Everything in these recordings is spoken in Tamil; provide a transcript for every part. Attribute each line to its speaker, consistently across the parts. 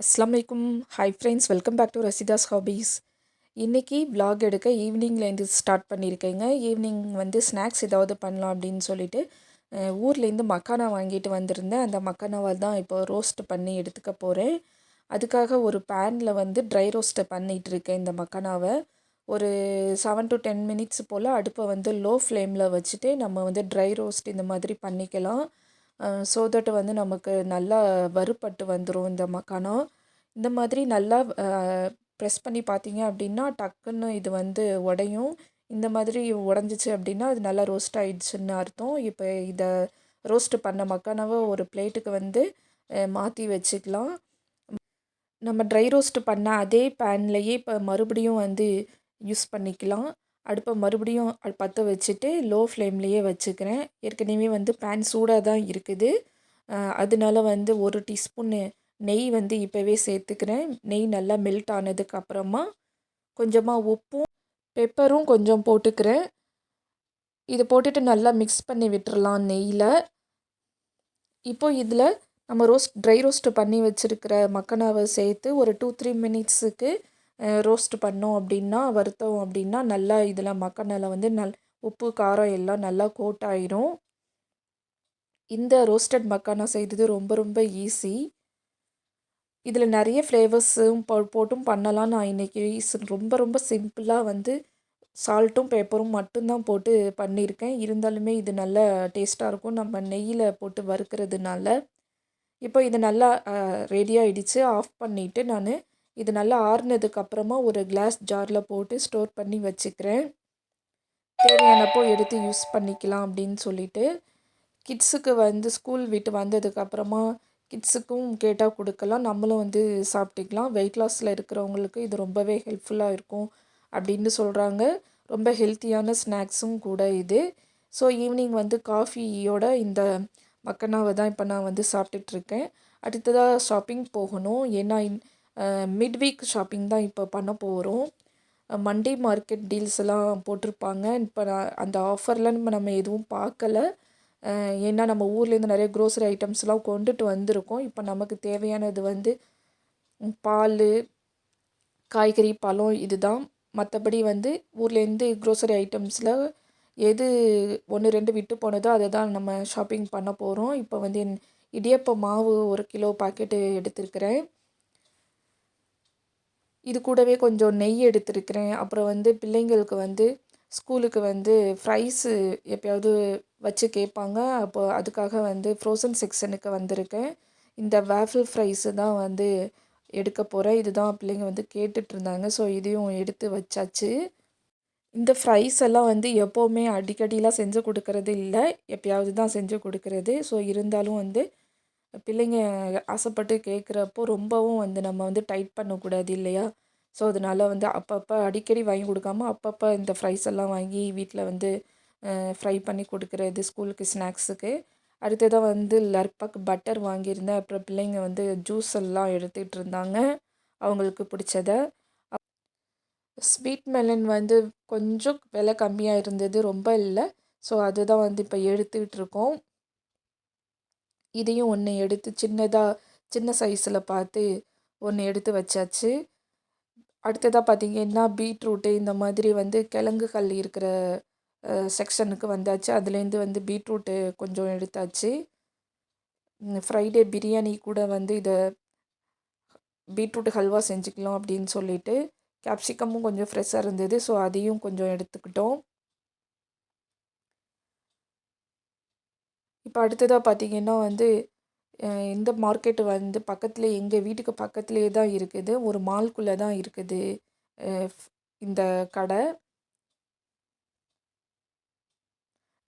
Speaker 1: அஸ்ஸலாமு அலைக்கும். Hi friends, welcome back to Rasheeda's hobbies. இன்றைக்கி vlog எடுக்க ஈவினிங்லேருந்து ஸ்டார்ட் பண்ணியிருக்கேங்க. ஈவினிங் ஸ்நாக்ஸ் ஏதாவது பண்ணலாம் அப்படின்னு சொல்லிட்டு ஊர்லேருந்து மக்கானா வாங்கிட்டு வந்திருந்தேன். அந்த மக்கானாவை தான் இப்போ ரோஸ்ட் பண்ணி எடுத்துக்க போகிறேன். அதுக்காக ஒரு பேனில் ட்ரை ரோஸ்ட்டை பண்ணிகிட்ருக்கேன். இந்த மக்கானாவை ஒரு 7 to 10 மினிட்ஸ் போல் அடுப்பை லோ ஃப்ளேமில் வச்சுட்டு நம்ம ட்ரை ரோஸ்ட் இந்த மாதிரி பண்ணிக்கலாம். ஸோ தட் நமக்கு நல்லா வறுபட்டு வந்துடும் இந்த மக்கானா. இந்த மாதிரி நல்லா ப்ரெஸ் பண்ணி பார்த்தீங்க அப்படின்னா டக்குன்னு இது உடையும். இந்த மாதிரி உடஞ்சிச்சு அப்படின்னா அது நல்லா ரோஸ்ட் ஆகிடுச்சுன்னு அர்த்தம். இப்போ இதை ரோஸ்ட் பண்ண மக்கானாவை ஒரு பிளேட்டுக்கு மாற்றி வச்சுக்கலாம். நம்ம ட்ரை ரோஸ்ட் பண்ண அதே பேன்லேயே இப்போ மறுபடியும் யூஸ் பண்ணிக்கலாம். அடுப்பை மறுபடியும் பற்ற வச்சுட்டு லோ ஃப்ளேம்லேயே வச்சுக்கிறேன். ஏற்கனவே பேன் சூடாக தான் இருக்குது. அதனால ஒரு டீஸ்பூன் நெய் இப்போவே சேர்த்துக்கிறேன். நெய் நல்லா மெல்ட் ஆனதுக்கு அப்புறமா கொஞ்சமாக உப்பும் பெப்பரும் கொஞ்சம் போட்டுக்கிறேன். இதை போட்டுட்டு நல்லா மிக்ஸ் பண்ணி விட்டுறலாம் நெய்யில். இப்போது இதில் நம்ம ட்ரை ரோஸ்ட் பண்ணி வச்சுருக்கிற மக்கானாவை சேர்த்து ஒரு 2-3 மினிட்ஸுக்கு ரோஸ்ட் பண்ணோம் அப்படின்னா வறுத்தோம் அப்படின்னா நல்லா இதில் மக்கானாவில் உப்பு காரம் எல்லாம் நல்லா கோட் ஆயிரும். இந்த ரோஸ்டட் மக்கானா செய்கிறது ரொம்ப ரொம்ப ஈஸி. இதில் நிறைய ஃப்ளேவர்ஸும் போட்டும் பண்ணலாம். நான் இன்றைக்கி ரொம்ப ரொம்ப சிம்பிளாக சால்ட்டும் பேப்பரும் மட்டும்தான் போட்டு பண்ணியிருக்கேன். இருந்தாலுமே இது நல்லா டேஸ்ட்டாக இருக்கும் நம்ம நெய்யில் போட்டு வறுக்கிறதுனால. இப்போ இது நல்லா ரெடி ஆகிடுச்சு. ஆஃப் பண்ணிவிட்டு நான் இது நல்லா ஆறுனதுக்கப்புறமா ஒரு கிளாஸ் ஜாரில் போட்டு ஸ்டோர் பண்ணி வச்சுக்கிறேன். தேவையானப்போ எடுத்து யூஸ் பண்ணிக்கலாம் அப்படின்னு சொல்லிட்டு. கிட்ஸுக்கு ஸ்கூல் விட்டு வந்ததுக்கப்புறமா கிட்ஸுக்கும் கேட்டால் கொடுக்கலாம். நம்மளும் சாப்பிட்டுக்கலாம். வெயிட் லாஸில் இருக்கிறவங்களுக்கு இது ரொம்பவே ஹெல்ப்ஃபுல்லாக இருக்கும் அப்படின்னு சொல்கிறாங்க. ரொம்ப ஹெல்த்தியான ஸ்நாக்ஸும் கூட இது. ஸோ ஈவினிங் காஃபியோட இந்த மக்கானாவை தான் இப்போ நான் சாப்பிட்டுட்ருக்கேன். அடுத்ததாக ஷாப்பிங் போகணும். ஏன்னா மிட் வீக் ஷாப்பிங் தான் இப்போ பண்ண போகிறோம். மண்டே மார்க்கெட் டீல்ஸ் எல்லாம் போட்டிருப்பாங்க. இப்போ அந்த ஆஃபர்லாம் நம்ம எதுவும் பார்க்கல. ஏன்னா நம்ம ஊர்லேருந்து நிறைய க்ரோசரி ஐட்டம்ஸ்லாம் கொண்டுட்டு வந்திருக்கோம். இப்போ நமக்கு தேவையானது பால், காய்கறி, பழம் இதுதான். மற்றபடி ஊர்லேருந்து க்ரோசரி ஐட்டம்ஸில் எது 1-2 விட்டு போனதோ அதை தான் நம்ம ஷாப்பிங் பண்ண போகிறோம். இப்போ இடியப்ப மாவு 1 கிலோ பாக்கெட்டு எடுத்துருக்கிறேன். இது கூடவே கொஞ்சம் நெய் எடுத்துருக்கிறேன். அப்புறம் பிள்ளைங்களுக்கு ஸ்கூலுக்கு ஃப்ரைஸு எப்போயாவது வச்சு கேட்பாங்க. அப்போ அதுக்காக ஃப்ரோசன் செக்ஷனுக்கு வந்திருக்கேன். இந்த வேஃபில் ஃப்ரைஸு தான் எடுக்க போகிறேன். இதுதான் பிள்ளைங்க கேட்டுட்ருந்தாங்க. ஸோ இதையும் எடுத்து வச்சாச்சு. இந்த ஃப்ரைஸ் எல்லாம் எப்போவுமே அடிக்கடிலாம் செஞ்சு கொடுக்கறது இல்லை. எப்பயாவது தான் செஞ்சு கொடுக்கறது. ஸோ இருந்தாலும் பிள்ளைங்க ஆசைப்பட்டு கேட்குறப்போ ரொம்பவும் நம்ம டைட் பண்ணக்கூடாது இல்லையா? ஸோ அதனால் அப்பப்போ அடிக்கடி வாங்கி கொடுக்காம அப்பப்போ இந்த ஃப்ரைஸ் எல்லாம் வாங்கி வீட்டில் ஃப்ரை பண்ணி கொடுக்குறது ஸ்கூலுக்கு ஸ்நாக்ஸுக்கு. அடுத்ததாக லர்பக் பட்டர் வாங்கியிருந்தேன். அப்புறம் பிள்ளைங்க ஜூஸ் எல்லாம் எடுத்துகிட்டு இருந்தாங்க அவங்களுக்கு பிடிச்சத. ஸ்வீட் மெலன் கொஞ்சம் விலை கம்மியாக இருந்தது, ரொம்ப இல்லை. ஸோ அதுதான் இப்போ எடுத்துக்கிட்டு. இதையும் ஒன்று எடுத்து சின்ன சைஸில் பார்த்து ஒன்று எடுத்து வச்சாச்சு. அடுத்ததாக பார்த்திங்கன்னா பீட்ரூட்டு இந்த மாதிரி கிழங்குகள் இருக்கிற செக்ஷனுக்கு வந்தாச்சு. அதுலேருந்து பீட்ரூட்டு கொஞ்சம் எடுத்தாச்சு. ஃப்ரைடே பிரியாணி கூட இதை பீட்ரூட் ஹல்வா செஞ்சுக்கலாம் அப்படின்னு சொல்லிட்டு கேப்சிகமும் கொஞ்சம் ஃப்ரெஷ்ஷாக இருந்தது. ஸோ அதையும் கொஞ்சம் எடுத்துக்கிட்டோம். இப்போ அடுத்ததாக பார்த்திங்கன்னா இந்த மார்க்கெட்டு பக்கத்துலேயே எங்கள் வீட்டுக்கு பக்கத்துலேயே தான் இருக்குது. ஒரு மால்குள்ளே தான் இருக்குது இந்த கடை.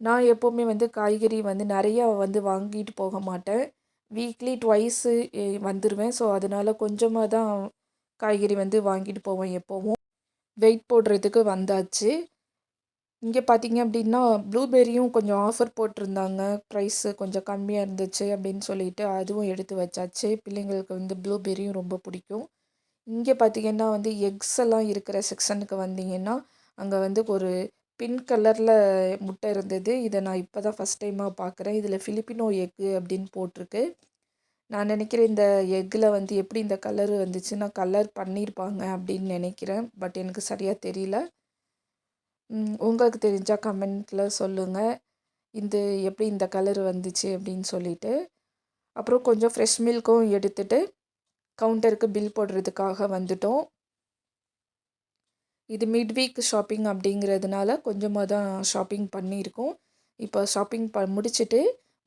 Speaker 1: நான் எப்போவுமே காய்கறி நிறையா வாங்கிட்டு போக மாட்டேன். வீக்லி ட்வைஸு வந்துடுவேன். ஸோ அதனால் கொஞ்சமாக தான் காய்கறி வாங்கிட்டு போவேன் எப்போவும். வெயிட் போடுறதுக்கு வந்தாச்சு. இங்கே பார்த்திங்க அப்படின்னா ப்ளூபெர்ரியும் கொஞ்சம் ஆஃபர் போட்டிருந்தாங்க. ப்ரைஸு கொஞ்சம் கம்மியாக இருந்துச்சு அப்படின்னு சொல்லிட்டு அதுவும் எடுத்து வச்சாச்சு. பிள்ளைங்களுக்கு ப்ளூபெர்ரியும் ரொம்ப பிடிக்கும். இங்கே பார்த்திங்கன்னா எக்ஸ் எல்லாம் இருக்கிற செக்ஷனுக்கு வந்தீங்கன்னா அங்கே ஒரு பிங்க் கலரில் முட்டை இருந்தது. இதை நான் இப்போ தான் ஃபஸ்ட் டைமாக பார்க்குறேன். இதில் ஃபிலிப்பினோ எக்கு அப்படின்னு போட்டிருக்கு. நான் நினைக்கிறேன் இந்த எக்கில் வந்து எப்படி இந்த கலர் வந்துச்சுன்னா கலர் பண்ணியிருப்பாங்க அப்படின்னு நினைக்கிறேன். பட் எனக்கு சரியாக தெரியல. உங்களுக்கு தெரிஞ்சால் கமெண்ட்டில் சொல்லுங்கள். இது எப்படி இந்த கலர் வந்துச்சு அப்படின்னு சொல்லிட்டு. அப்புறம் கொஞ்சம் ஃப்ரெஷ் மில்க்கும் எடுத்துகிட்டு கவுண்டருக்கு பில் போடுறதுக்காக வந்துட்டோம். இது மிட் வீக் ஷாப்பிங் அப்படிங்கிறதுனால கொஞ்சமாக தான் ஷாப்பிங் பண்ணியிருக்கோம். இப்போ ஷாப்பிங் முடிச்சுட்டு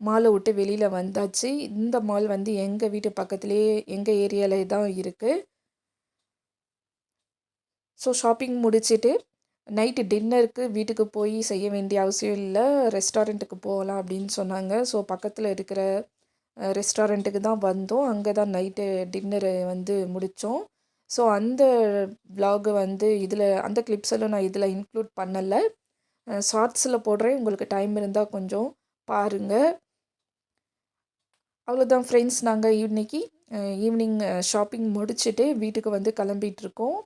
Speaker 1: மாலை விட்டு வெளியில் வந்தாச்சு. இந்த மால் வந்து எங்கள் வீட்டு பக்கத்துலேயே எங்கள் ஏரியாவிலே தான் இருக்குது. ஸோ ஷாப்பிங் முடிச்சுட்டு நைட்டு டின்னருக்கு வீட்டுக்கு போய் செய்ய வேண்டிய அவசியம் இல்லை, ரெஸ்டாரண்ட்டுக்கு போகலாம் அப்படின்னு சொன்னாங்க. ஸோ பக்கத்தில் இருக்கிற ரெஸ்டாரண்ட்டுக்கு தான் வந்தோம். அங்கே தான் நைட்டு டின்னரு வந்து முடித்தோம். ஸோ அந்த விலாகு வந்து அந்த கிளிப்ஸ் எல்லாம் நான் இதில் இன்க்ளூட் பண்ணலை. ஷார்ட்ஸில் போடுறேன், உங்களுக்கு டைம் இருந்தால் கொஞ்சம் பாருங்கள். அவ்வளோதான் ஃப்ரெண்ட்ஸ், நாங்கள் இன்றைக்கி ஈவினிங் ஷாப்பிங் முடிச்சுட்டு வீட்டுக்கு வந்து கிளம்பிகிட்ருக்கோம்.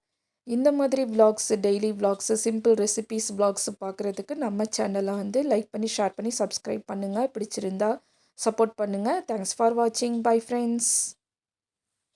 Speaker 1: இந்த மாதிரி vlogs, daily vlogs, simple recipes vlogs பார்க்குறதுக்கு நம்ம சேனலை வந்து லைக் பண்ணி, ஷேர் பண்ணி, சப்ஸ்கிரைப் பண்ணுங்கள். பிடிச்சிருந்தா சப்போர்ட் பண்ணுங்கள். தேங்க்ஸ் ஃபார் வாட்சிங். Bye friends.